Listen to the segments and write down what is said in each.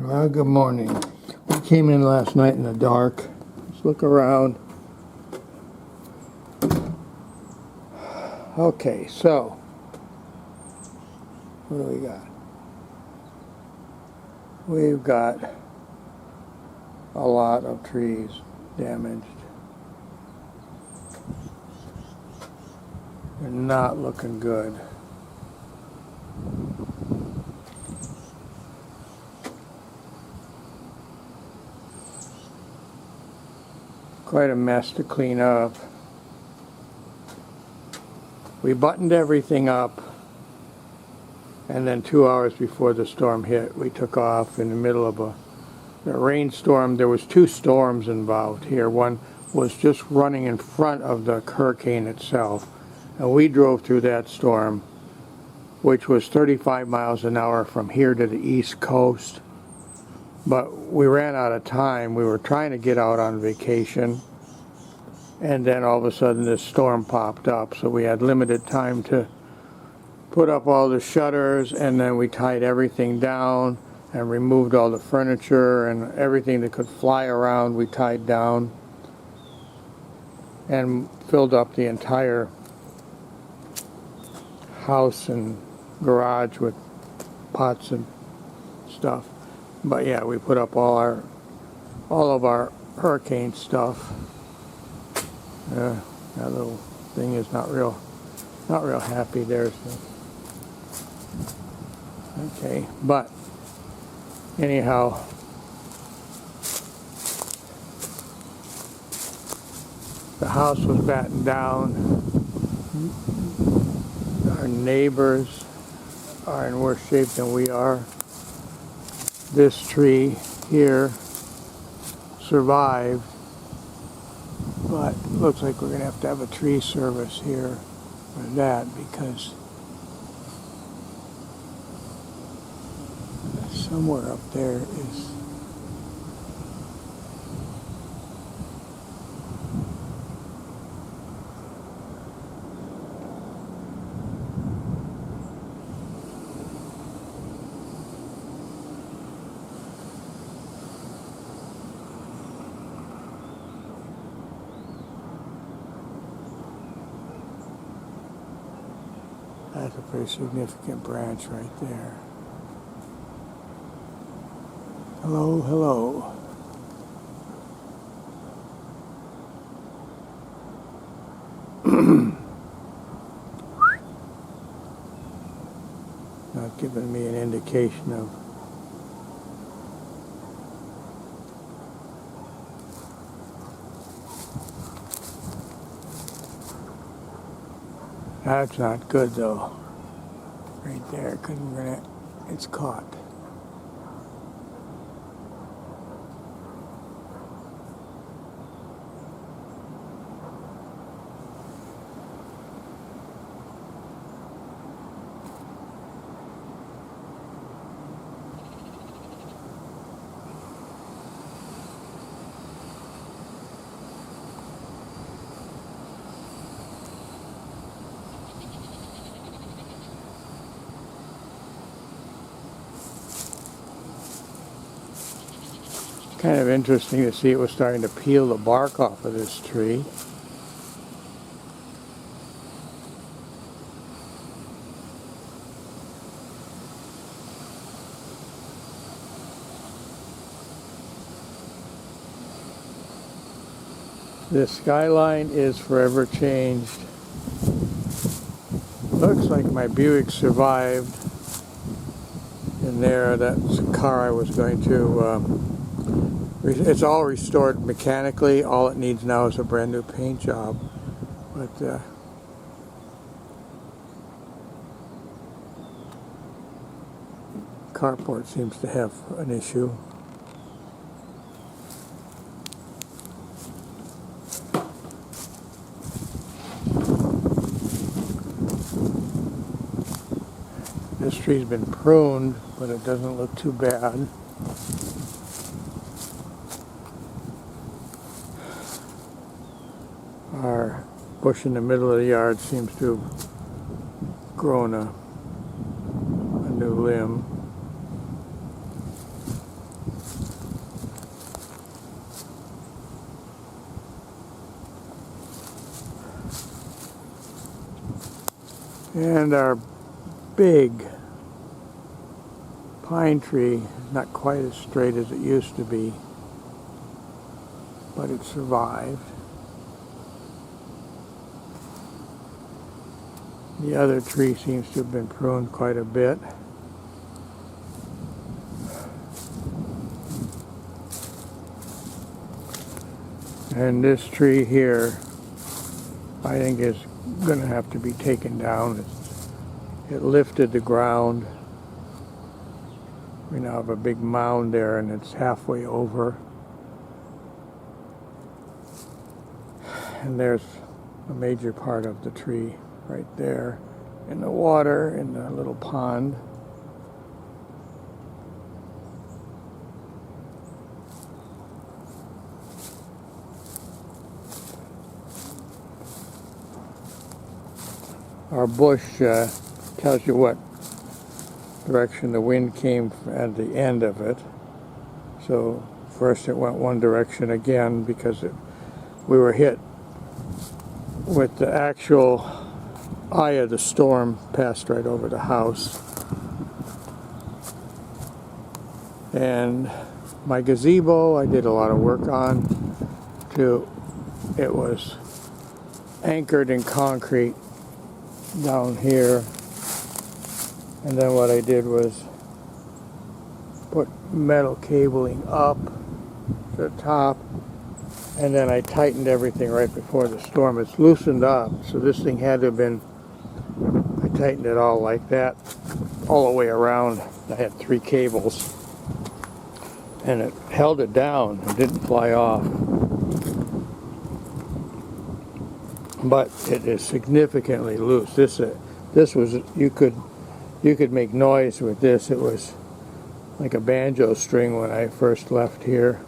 Well, good morning. We came in last night in the dark. Let's look around. Okay, so what do we got? We've got a lot of trees damaged. They're not looking good. Quite a mess to clean up. We buttoned everything up, and then 2 hours before the storm hit, we took off in the middle of a rainstorm. There was 2 storms involved here. One was just running in front of the hurricane itself, and we drove through that storm, which was 35 miles an hour from here to the East Coast. But we ran out of time. We were trying to get out on vacation, and then all of a sudden this storm popped up, so we had limited time to put up all the shutters, and then we tied everything down and removed all the furniture and everything that could fly around. We tied down and filled up the entire house and garage with pots and stuff. But yeah, we put up all of our hurricane stuff. That little thing is not real happy there. So. Okay, but anyhow, the house was battened down. Our neighbors are in worse shape than we are. This tree here survived, but it looks like we're going to have a tree service here for that, because somewhere up there is that's a pretty significant branch right there. Hello, hello. Not giving me an indication of that's not good though. Right there, because it's caught. Kind of interesting to see it was starting to peel the bark off of this tree. The skyline is forever changed. Looks like my Buick survived in there. That's a car I was going to it's all restored mechanically. All it needs now is a brand new paint job. But carport seems to have an issue. This tree's been pruned, but it doesn't look too bad. Our bush in the middle of the yard seems to have grown a new limb. And our big pine tree, not quite as straight as it used to be, but it survived. The other tree seems to have been pruned quite a bit. And this tree here, I think, is going to have to be taken down. It lifted the ground. We now have a big mound there, and it's halfway over. And there's a major part of the tree right there in the water, in the little pond. Our bush tells you what direction the wind came at the end of it. So first it went one direction again because we were hit with the actual eye of the storm, passed right over the house. And my gazebo I did a lot of work on too. It was anchored in concrete down here, and then what I did was put metal cabling up to the top, and then I tightened everything right before the storm. It's loosened up, so this thing had to have been, I tightened it all like that all the way around. I had 3 cables and it held it down. It didn't fly off. But it is significantly loose. This was, you could make noise with this. It was like a banjo string when I first left here.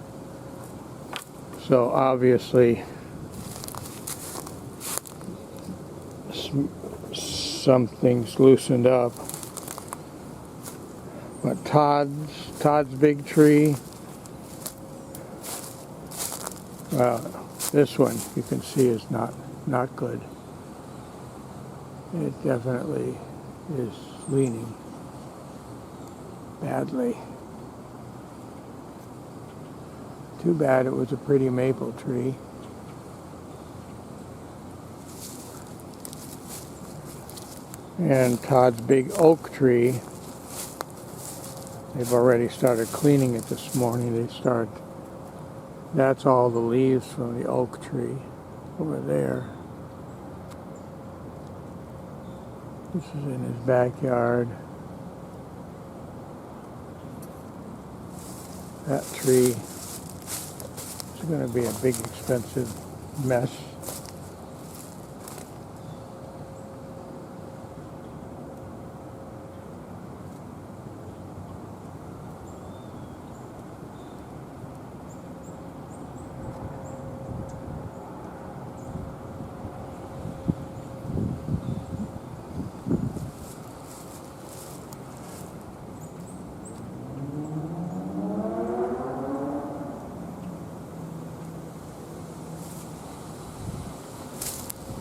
So obviously some things loosened up. But Todd's big tree, well, this one you can see is not good. It definitely is leaning badly. Too bad it was a pretty maple tree. And Todd's big oak tree, they've already started cleaning it this morning. That's all the leaves from the oak tree over there. This is in his backyard. That tree is going to be a big expensive mess.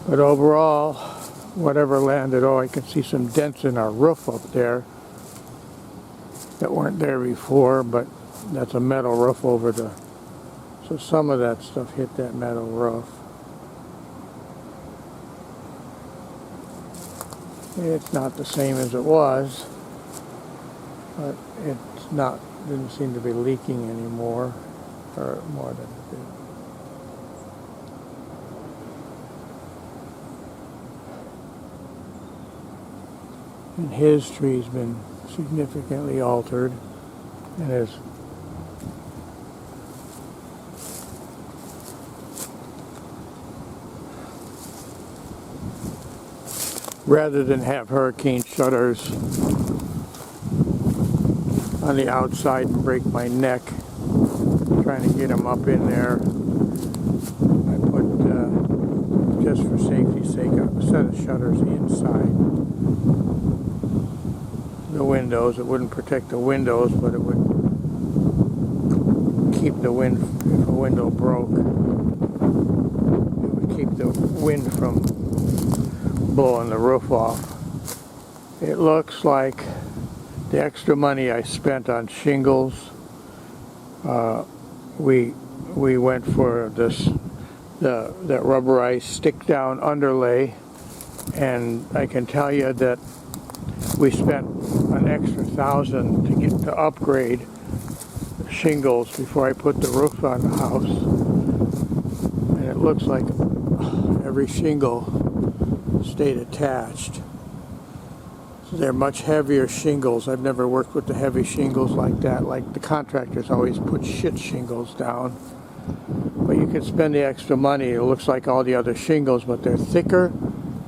But overall, whatever landed, I can see some dents in our roof up there that weren't there before, but that's a metal roof over so some of that stuff hit that metal roof. It's not the same as it was, but didn't seem to be leaking anymore, or more than it did. And his tree's been significantly altered and is rather than have hurricane shutters on the outside and break my neck trying to get them up in there, I put, just for safety's sake, a set of shutters inside the windows. It wouldn't protect the windows, but it would keep the wind, if a window broke, it would keep the wind from blowing the roof off. It looks like the extra money I spent on shingles, we went for this that rubberized stick down underlay, and I can tell you that we spent an extra $1,000 to upgrade shingles before I put the roof on the house, and it looks like every shingle stayed attached. So they're much heavier shingles. I've never worked with the heavy shingles like that. Like the contractors always put shit shingles down. But you can spend the extra money. It looks like all the other shingles, but they're thicker.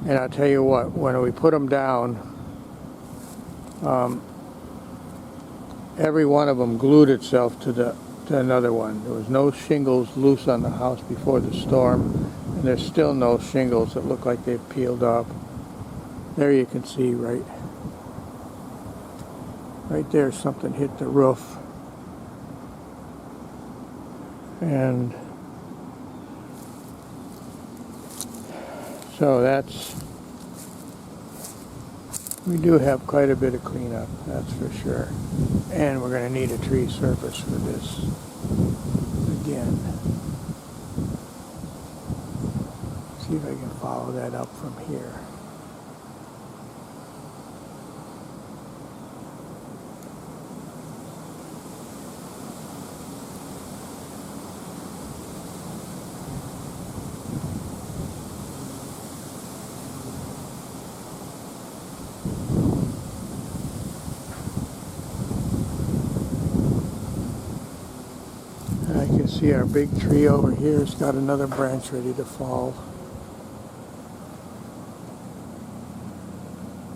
And I'll tell you what, when we put them down, every one of them glued itself to another one. There was no shingles loose on the house before the storm, and there's still no shingles that look like they've peeled up. There you can see right there, something hit the roof. And so we do have quite a bit of cleanup, that's for sure. And we're going to need a tree surface for this again. See if I can follow that up from here. I can see our big tree over here has got another branch ready to fall.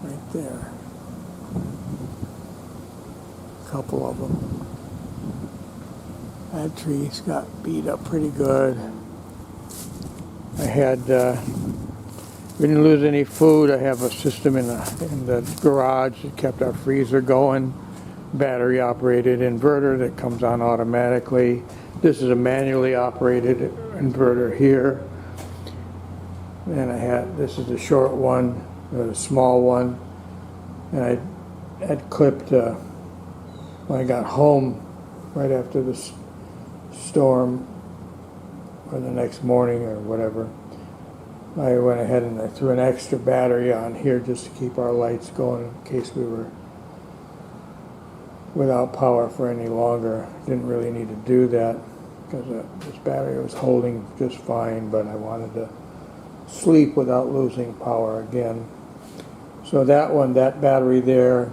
Right there. A couple of them. That tree's got beat up pretty good. We didn't lose any food. I have a system in the garage that kept our freezer going. Battery operated inverter that comes on automatically. This is a manually operated inverter here. And this is the short one, the small one. And I had clipped, when I got home right after the storm, or the next morning or whatever, I went ahead and I threw an extra battery on here just to keep our lights going in case we were without power for any longer. Didn't really need to do that because this battery was holding just fine, but I wanted to sleep without losing power again. So that battery there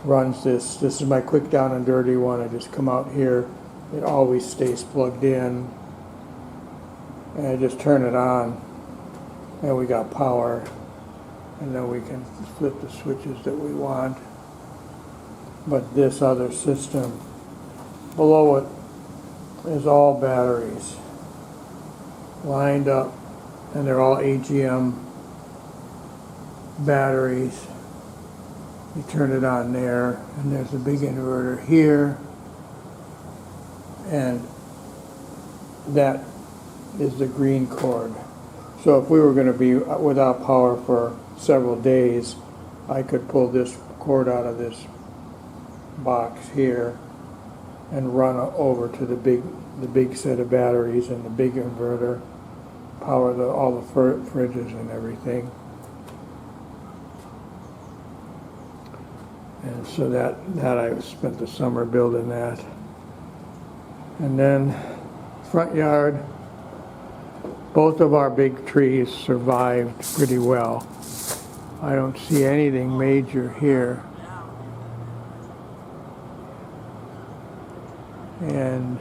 runs this. This is my quick down and dirty one. I just come out here. It always stays plugged in. And I just turn it on and we got power. And then we can flip the switches that we want. But this other system, below it is all batteries lined up, and they're all AGM batteries. You turn it on there, and there's a big inverter here, and that is the green cord. So if we were going to be without power for several days, I could pull this cord out of this box here and run over to the big set of batteries and the big inverter, power all the fridges and everything. And so that I spent the summer building that. And then front yard, both of our big trees survived pretty well. I don't see anything major here. And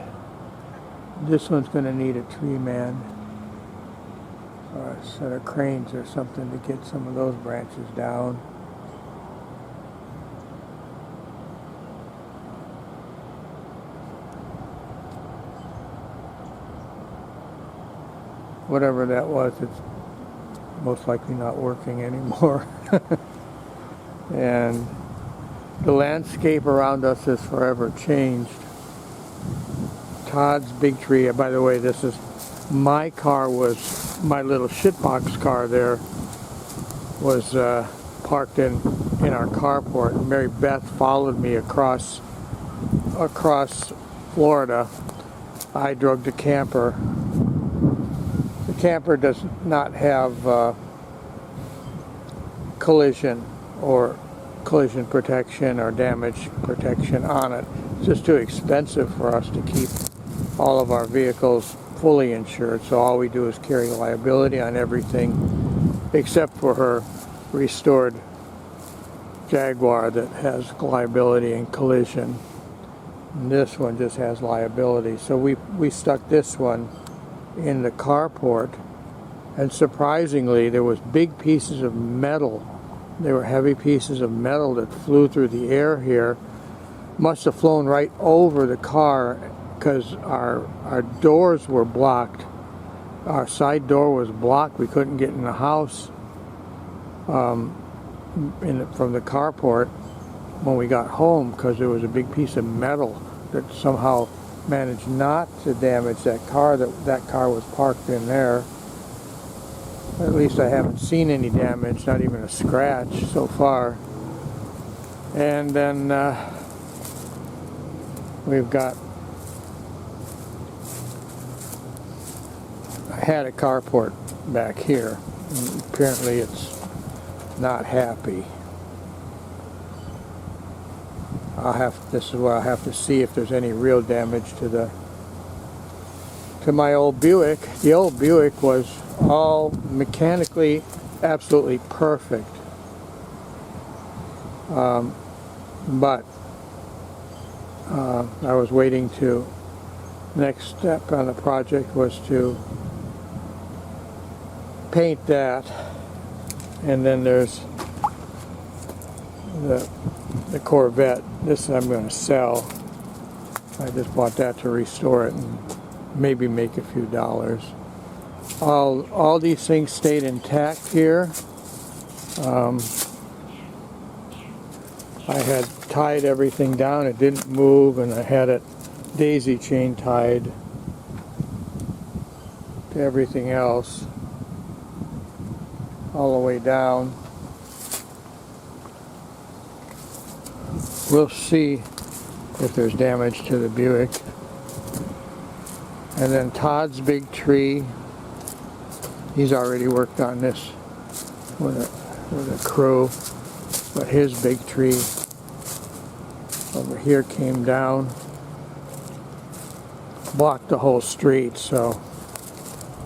this one's going to need a tree man or a set of cranes or something to get some of those branches down. Whatever that was, it's most likely not working anymore. And the landscape around us has forever changed. Todd's big tree, by the way, this is my car, was my little shitbox car there, was parked in our carport. And Mary Beth followed me across Florida. I drove the camper. The camper does not have collision protection or damage protection on it. It's just too expensive for us to keep all of our vehicles fully insured, so all we do is carry liability on everything except for her restored Jaguar that has liability and collision. And this one just has liability. So we stuck this one in the carport, and surprisingly there was big pieces of metal. There were heavy pieces of metal that flew through the air here. Must have flown right over the car because our doors were blocked. Our side door was blocked. We couldn't get in the house from the carport when we got home because there was a big piece of metal that somehow managed not to damage that car. That car was parked in there. At least I haven't seen any damage, not even a scratch so far. And then we've got, I had a carport back here, and apparently it's not happy. This is where I'll have to see if there's any real damage to my old Buick. The old Buick was all mechanically absolutely perfect. But I was waiting to, next step on the project was to paint that, and then there's the Corvette. This I'm going to sell. I just bought that to restore it and maybe make a few dollars. All these things stayed intact here. I had tied everything down. It didn't move, and I had it daisy chain tied to everything else all the way down. We'll see if there's damage to the Buick. And then Todd's big tree, he's already worked on this with a crew, but his big tree over here came down, blocked the whole street, so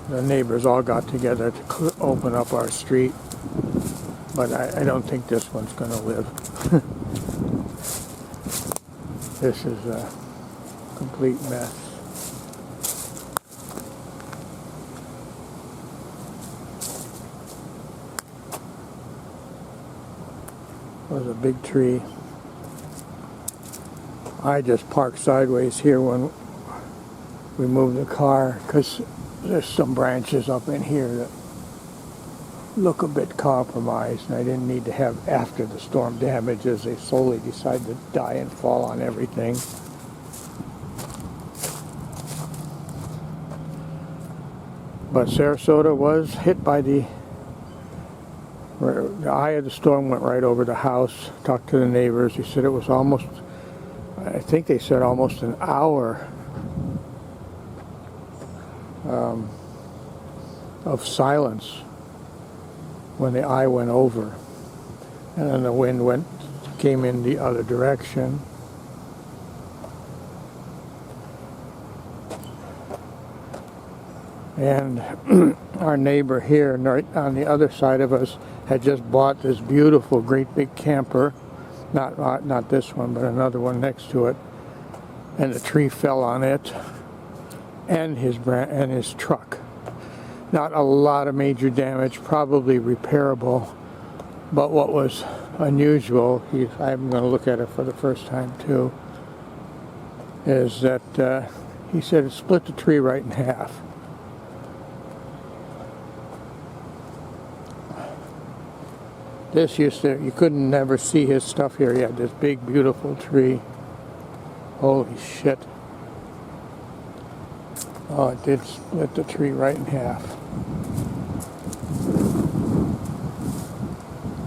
the neighbors all got together to open up our street. But I don't think this one's going to live. This is a complete mess. Was a big tree. I just parked sideways here when we moved the car because there's some branches up in here that look a bit compromised, and I didn't need to have after the storm damage as they slowly decide to die and fall on everything. But Sarasota was hit by the eye of the storm. Went right over the house. Talked to the neighbors. He said it was almost, I think they said almost an hour of silence when the eye went over, and then the wind came in the other direction. And our neighbor here, right on the other side of us, had just bought this beautiful, great big camper. Not this one, but another one next to it. And the tree fell on it, and his truck. Not a lot of major damage, probably repairable. But what was unusual, I'm going to look at it for the first time too, is that he said it split the tree right in half. This you couldn't never see his stuff here. He had this big, beautiful tree. Holy shit. Oh, it did split the tree right in half.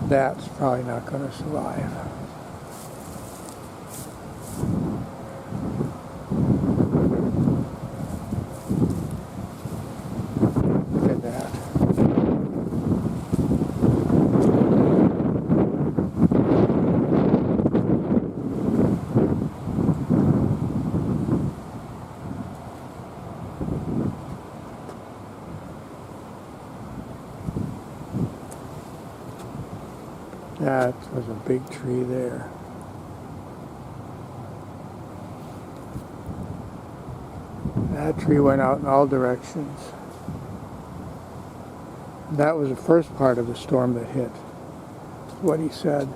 That's probably not going to survive. Look at that. That was a big tree there. That tree went out in all directions. That was the first part of the storm that hit, what he said.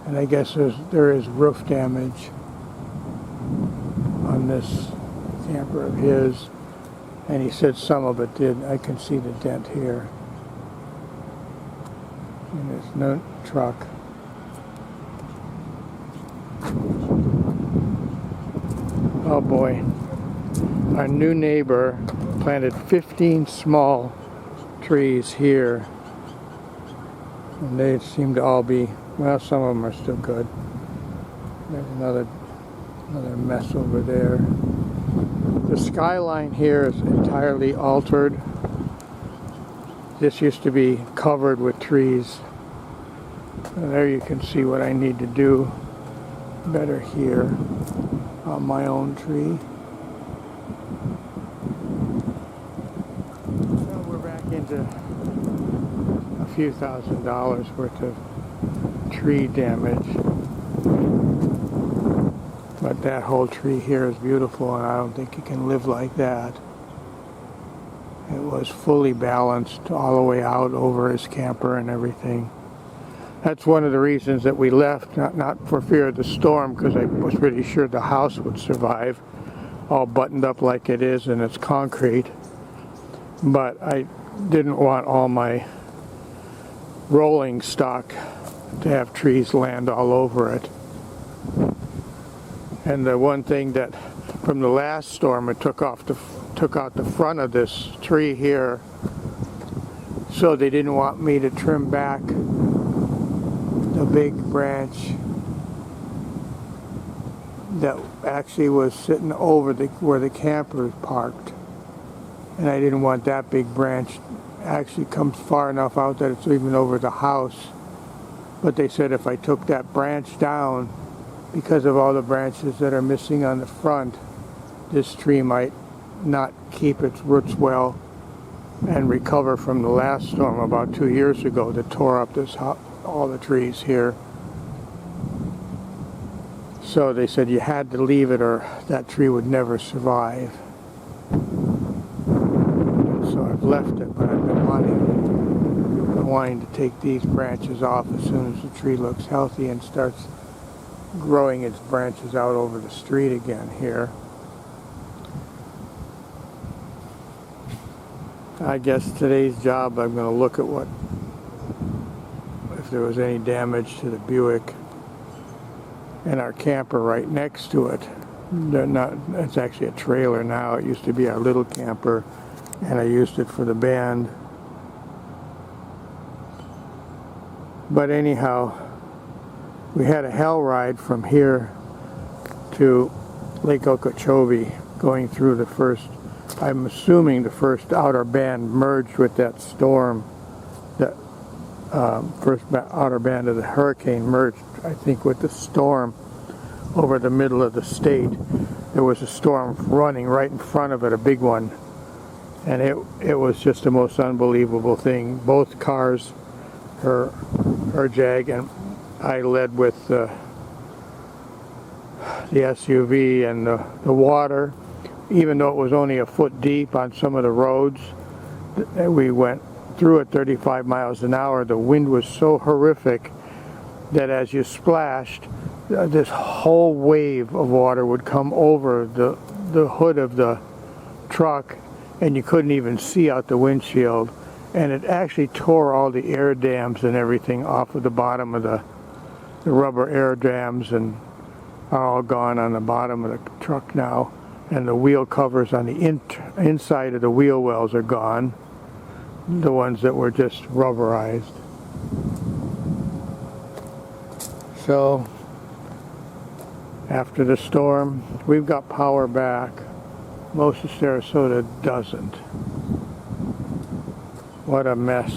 And I guess there is roof damage on this camper of his. And he said some of it did. I can see the dent here. And there's no truck. Oh boy. Our new neighbor planted 15 small trees here. And they seem to all be, well, some of them are still good. There's another mess over there. The skyline here is entirely altered. This used to be covered with trees. And there you can see what I need to do better here on my own tree. Well, we're back into a few $1,000s worth of tree damage. But that whole tree here is beautiful, and I don't think you can live like that. It was fully balanced all the way out over his camper and everything. That's one of the reasons that we left, not for fear of the storm, because I was pretty sure the house would survive, all buttoned up like it is, and it's concrete. But I didn't want all my rolling stock to have trees land all over it. And the one thing that from the last storm, it took out the front of this tree here, so they didn't want me to trim back the big branch that actually was sitting over where the camper is parked. And I didn't want that big branch actually comes far enough out that it's even over the house. But they said if I took that branch down, because of all the branches that are missing on the front, this tree might not keep its roots well and recover from the last storm about 2 years ago that tore up all the trees here. So they said you had to leave it or that tree would never survive. So I've left it, but I've been wanting to take these branches off as soon as the tree looks healthy and starts growing its branches out over the street again here. I guess today's job, I'm going to look at if there was any damage to the Buick and our camper right next to it. It's actually a trailer now. It used to be our little camper, and I used it for the band. But anyhow, we had a hell ride from here to Lake Okeechobee, going through the first, I'm assuming the first outer band merged with that storm. The first outer band of the hurricane merged, I think, with the storm over the middle of the state. There was a storm running right in front of it, a big one. And it was just the most unbelievable thing. Both cars, her Jag, and I led with the SUV, and the water, even though it was only a foot deep on some of the roads, we went through at 35 miles an hour. The wind was so horrific that as you splashed, this whole wave of water would come over the hood of the truck, and you couldn't even see out the windshield. And it actually tore all the air dams and everything off of the bottom of the rubber air dams, and are all gone on the bottom of the truck now. And the wheel covers on the inside of the wheel wells are gone, the ones that were just rubberized. So, after the storm, we've got power back. Most of Sarasota doesn't. What a mess.